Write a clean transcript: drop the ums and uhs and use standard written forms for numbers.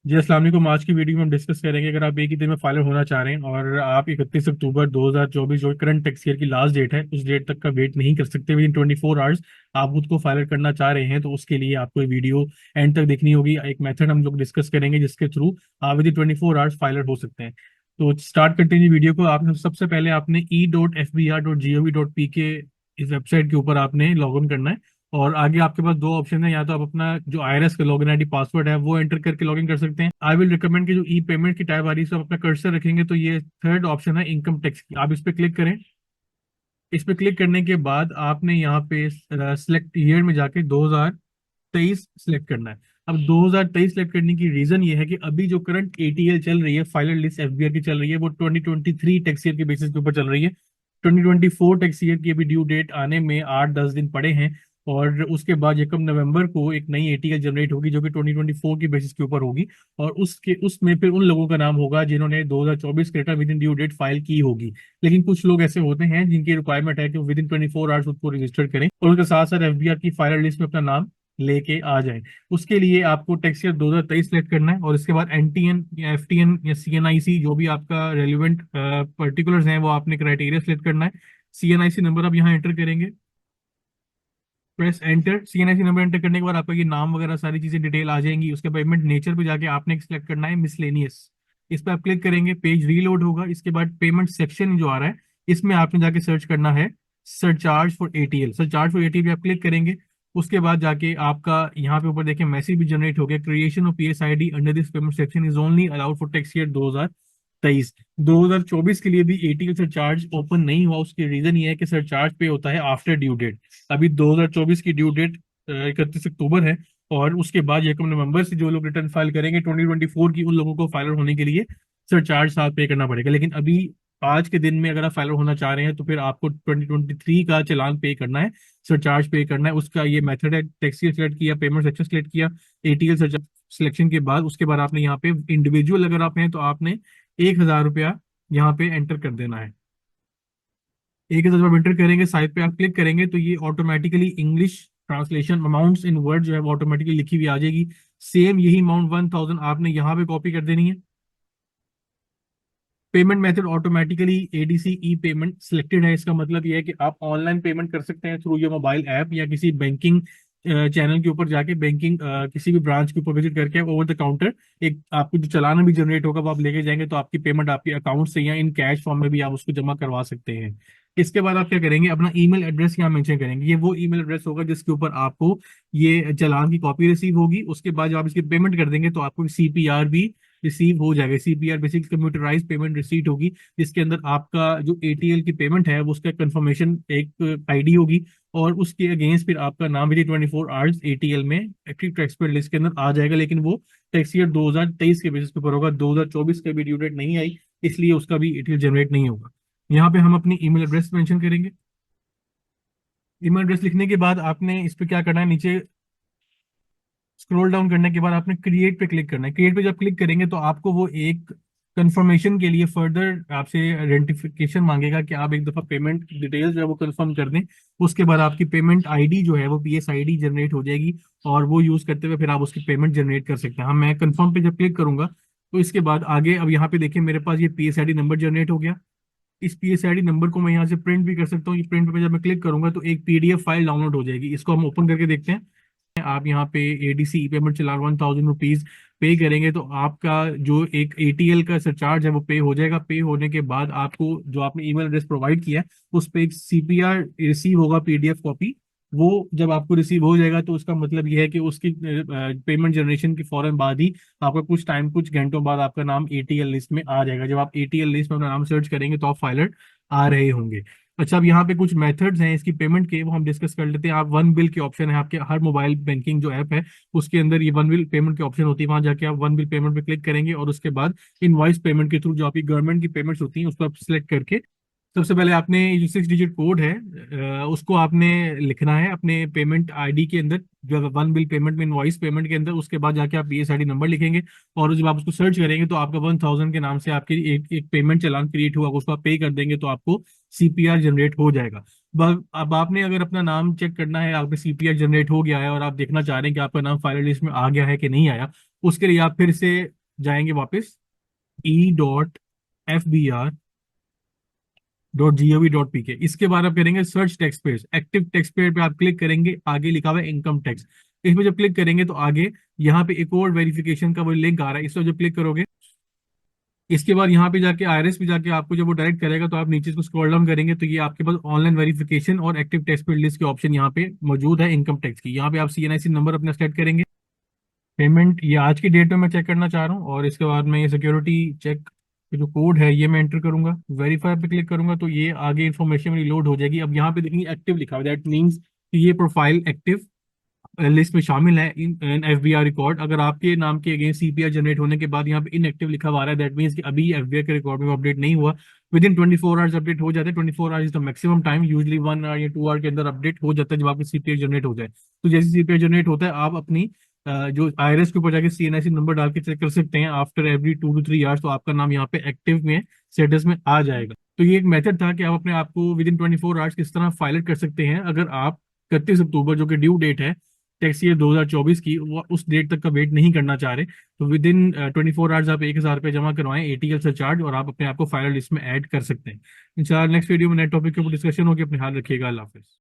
जी अस्सलाम वालेकुम। आज की वीडियो में हम डिस्कस करेंगे, अगर आप एक ही दिन में फाइलर होना चाह रहे हैं और आप 31 अक्टूबर 2024 जो करंट टैक्स ईयर की लास्ट डेट है उस डेट तक का वेट नहीं कर सकते, विद इन 24 आवर्स आप खुद को फाइलर करना चाह रहे हैं, तो उसके लिए आपको ये वीडियो एंड तक देखनी होगी। एक मेथड हम लोग डिस्कस करेंगे जिसके थ्रू आप विद इन 24 आवर्स फाइलर हो सकते हैं। तो स्टार्ट करते हैं जी वीडियो को। आपने सबसे पहले आपने e.fbr.gov.p के इस वेबसाइट के ऊपर आपने लॉग इन करना है। और आगे आपके पास दो ऑप्शन है, या तो आप अपना जो आईआरएस का लॉगिन आईडी पासवर्ड है वो एंटर करके लॉगिन कर सकते हैं। आई विल रिकमेंड कि जो ई पेमेंट की टाइप आ रही है, आप अपना कर्सर रखेंगे तो ये थर्ड ऑप्शन है इनकम टैक्स की, आप इस पे क्लिक करें। इस पे क्लिक करने के बाद आपने यहाँ पे सिलेक्ट ईयर में जाके 2023 सिलेक्ट करना है। अब 2023 सिलेक्ट करने की रीजन ये है कि अभी जो करंट एटीएल चल रही है, फाइनल लिस्ट एफबीआर की चल रही है, वो 2023 टैक्स ईयर के बेसिस के ऊपर चल रही है। 2024 टैक्स ईयर की अभी ड्यू डेट आने में 8-10 दिन पड़े हैं। और उसके बाद 1 नवंबर को एक नई एटीएल जनरेट होगी जो कि 2024 की बेसिस के ऊपर होगी। और उसके उसमें फिर उन लोगों का नाम होगा जिन्होंने 2024 के return within due date file की होगी। लेकिन कुछ लोग ऐसे होते हैं जिनकी रिक्वायरमेंट है कि विद इन 24 आवर्स उसको रजिस्टर करें और उसके साथ साथ एफबीआर की फाइनल लिस्ट में अपना नाम लेके आ जाए। उसके लिए आपको टैक्स ईयर 2023 सेलेक्ट करना है और इसके बाद एनटीएन या एफटीएन या सीएनआईसी जो भी आपका रेलिवेंट पर्टिकुलर्स हैं वो आपने क्राइटेरिया सेलेक्ट करना है। सीएनआईसी नंबर आप यहाँ एंटर करेंगे, press enter. CNIC number enter करने के बाद आपका ये नाम वगैरह सारी चीजें डिटेल आ जाएंगी। उसके पेमेंट नेचर पे जाके आपने सिलेक्ट करना है मिसलेनियस। इस पर आप क्लिक करेंगे, पेज रीलोड होगा। इसके बाद पेमेंट सेक्शन जो आ रहा है इसमें आपने जाके सर्च करना है surcharge for ATL. Surcharge for ATL पे आप क्लिक करेंगे। उसके बाद जाके आपका यहाँ पे ऊपर देखें मैसेज भी जनरेट हो गया, creation of PSID under this payment section is only allowed for tax year 2023। 2024 के लिए भी एटीएल सरचार्ज ओपन नहीं हुआ। उसकी रीजन ये है कि सरचार्ज पे होता है आफ्टर ड्यू डेट। अभी 2024 की ड्यू डेट 31 अक्टूबर है और उसके बाद 1 नवंबर से जो लोग रिटर्न फाइल करेंगे 2024 की, उन लोगों को फाइलर होने के लिए सरचार्ज साथ पे करना पड़ेगा। लेकिन अभी आज के दिन में अगर आप फाइलर होना चाह रहे हैं तो फिर आपको 2023 का चालान पे करना है, सरचार्ज पे करना है। उसका ये मेथड है, टैक्सी सेलेक्ट किया, पेमेंट सेक्शन सेलेक्ट किया, एटीएल सरचार्ज सिलेक्शन के बाद उसके बाद आपने यहाँ पे इंडिविजुअल अगर आप हैं तो आपने 1,000 रुपया यहाँ पे एंटर कर देना है। 1,000 जब एंटर करेंगे, साइड पे आप क्लिक करेंगे तो ये ऑटोमेटिकली इंग्लिश ट्रांसलेशन अमाउंट्स इन वर्ड जो है वो ऑटोमेटिकली लिखी हुई आ जाएगी। सेम यही अमाउंट 1,000 आपने यहाँ पे कॉपी कर देनी है। पेमेंट मेथड ऑटोमेटिकली एडीसी ई पेमेंट सिलेक्टेड है। इसका मतलब यह है कि आप ऑनलाइन पेमेंट कर सकते हैं थ्रू योर मोबाइल ऐप या किसी बैंकिंग चैनल के ऊपर जाके, बैंकिंग किसी भी ब्रांच के ऊपर विजिट करके ओवर द काउंटर एक आपको जो चालान भी जनरेट होगा वो आप लेके जाएंगे, तो आपकी पेमेंट आपके अकाउंट से या इन कैश फॉर्म में भी आप उसको जमा करवा सकते हैं। इसके बाद आप क्या करेंगे, अपना ईमेल एड्रेस यहाँ मेंशन करेंगे। ये वो ईमेल एड्रेस होगा जिसके ऊपर आपको ये चालान की कॉपी रिसीव होगी। उसके बाद जब आप इसकी पेमेंट कर देंगे तो आपको सीपीआर भी रिसीव हो जाएगा। CPR basic computerise payment receipt होगी जिसके अंदर आपका जो एटीएल की पेमेंट है वो उसका कंफर्मेशन एक आईडी होगी और उसके अगेंस्ट फिर आपका नाम विद 24 आवर्स एटीएल में एक्टिव टैक्स पेड लिस्ट के अंदर आ जाएगा। लेकिन वो टैक्स ईयर 2023 के बेसिस पे ऊपर होगा, 2024 का भी ड्यू डेट नहीं आई, इसलिए उसका भी एटीएल जनरेट नहीं होगा। यहाँ पे हम अपनी ईमेल एड्रेस मेंशन करेंगे। ईमेल एड्रेस लिखने के बाद आपने इस पे क्या करना है, नीचे स्क्रॉल डाउन करने के बाद आपने क्रिएट पे क्लिक करना है। क्रिएट पे जब क्लिक करेंगे तो आपको वो एक कंफर्मेशन के लिए फर्दर आपसे आइडेंटिफिकेशन मांगेगा कि आप एक दफा पेमेंट डिटेल्स जो है वो कंफर्म कर दें। उसके बाद आपकी पेमेंट आईडी जो है वो पीएसआईडी जनरेट हो जाएगी और वो यूज करते हुए फिर आप उसकी पेमेंट जनरेट कर सकते हैं। हाँ, मैं कंफर्म पे जब क्लिक करूंगा तो इसके बाद आगे अब यहाँ पे देखिए मेरे पास ये पीएसआईडी नंबर जनरेट हो गया। इस पीएसआईडी नंबर को मैं यहाँ से प्रिंट भी कर सकता हूँ। ये प्रिंट पे जब मैं क्लिक करूंगा तो एक पीडीएफ फाइल डाउनलोड हो जाएगी। इसको हम ओपन करके देखते हैं। आप यहाँ पे एडीसी ई पेमेंट चला 1,000 रुपीज पे करेंगे तो आपका जो एक एटीएल का सरचार्ज है वो पे हो जाएगा। पे होने के बाद आपको जो आपने ईमेल एड्रेस प्रोवाइड किया है उस पे एक सीपीआर रिसीव होगा, पीडीएफ कॉपी। वो जब आपको रिसीव हो जाएगा तो उसका मतलब यह है कि उसकी पेमेंट जनरेशन के फौरन बाद ही आपका कुछ टाइम, कुछ घंटों बाद आपका नाम एटीएल लिस्ट में आ जाएगा। जब आप एटीएल लिस्ट में अपना नाम सर्च करेंगे तो आप फाइलर आ रहे होंगे। अच्छा, अब यहाँ पे कुछ मेथड्स हैं इसकी पेमेंट के, वो हम डिस्कस कर लेते हैं। आप वन बिल के ऑप्शन है आपके हर मोबाइल बैंकिंग जो ऐप है उसके अंदर, ये वन बिल पेमेंट की ऑप्शन होती है। वहां जाके आप वन बिल पेमेंट पे क्लिक करेंगे और उसके बाद इनवॉइस पेमेंट के थ्रू जो आपकी गवर्नमेंट की पेमेंट्स होती हैं उसको आप सिलेक्ट करके सबसे पहले आपने ये जो 6 डिजिट कोड है उसको आपने लिखना है अपने पेमेंट आईडी के अंदर, जो वन बिल पेमेंट में इनवॉइस पेमेंट के अंदर। उसके बाद जाके आप पीएसआईडी नंबर लिखेंगे और जब आप उसको सर्च करेंगे तो आपका 1,000 के नाम से आपकी एक पेमेंट चालान क्रिएट हुआ, उसको आप पे कर देंगे तो आपको सीपीआर जनरेट हो जाएगा। अब आपने अगर अपना नाम चेक करना है, आपका सीपीआर जनरेट हो गया है और आप देखना चाह रहे हैं कि आपका नाम फाइनल लिस्ट में आ गया है कि नहीं आया, उसके लिए आप फिर से जाएंगे वापस e.fbr.gov.pk। इसके बाद आप करेंगे search tax page, active tax paid पे आप क्लिक करेंगे, आगे लिखा हुआ है इनकम टैक्स। इसमें जब क्लिक करेंगे तो आगे यहाँ पे एक और वेरिफिकेशन का वो लिंक आ रहा है, इस पर जब क्लिक करोगे इसके बाद यहाँ पे जाके आईआरएस पे जाके आपको जब वो डायरेक्ट करेगा तो आप नीचे इसको स्क्रॉल डाउन करेंगे तो ये आपके पास ऑनलाइन वेरिफिकेशन और एक्टिव टैक्स पेड लिस्ट के ऑप्शन यहाँ पे मौजूद है इनकम टैक्स की। यहाँ पे आप सीएनआईसी नंबर अपना सेट करेंगे। पेमेंट ये आज की डेट में मैं चेक करना चाह रहा हूँ, और इसके बाद मैं ये सिक्योरिटी चेक जो कोड है ये मैं एंटर करूंगा, वेरीफाई पे क्लिक करूंगा तो ये आगे इन्फॉर्मेशन मेरी लोड हो जाएगी। अब यहाँ पे देखेंगे एक्टिव लिखा हुआ है, दैट मीन्स कि ये प्रोफाइल एक्टिव लिस्ट में शामिल है इन एफबीआर रिकॉर्ड। अगर आपके नाम के अगेंस्ट सीपीआर जनरेट होने के बाद यहाँ पे इनएक्टिव लिखा हुआ आ रहा है, दैट मीन्स कि अभी एफबीआर के रिकॉर्ड में अपडेट नहीं हुआ। विद इन 24 आवर्स अपडेट हो जाते हैं, 24 hours is the maximum time, usually 1 hour या 2 आवर के अंदर अपडेट हो जाता है जब आपकी सीपीआर जनरेट हो जाए। तो जैसे सीपीआर जनरेट होता है आप अपनी जो आईआरएस के ऊपर जाके सीएनआईसी नंबर डाल के चेक कर सकते हैं आफ्टर एवरी 2 to 3 आवर्स, तो आपका नाम यहाँ पे एक्टिव में स्टेटस में आ जाएगा। तो ये एक मेथड था कि आप अपने आप को विद इन 24 आवर्स किस तरह फाइल कर सकते हैं। अगर आप 31 अक्टूबर जो कि ड्यू डेट है टैक्स ईयर 2024 की, वो उस डेट तक का वेट नहीं करना चाह रहे, तो विद इन 24 आवर्स आप 1,000 रुपये जमा करवाएं एटीएल सरचार्ज, और आप अपने आप को फाइनल लिस्ट में ऐड कर सकते हैं। इंशाल्लाह नेक्स्ट वीडियो में नए टॉपिक के ऊपर डिस्कशन होगी। अपने ख्याल रखिएगा। अल्लाह हाफिज।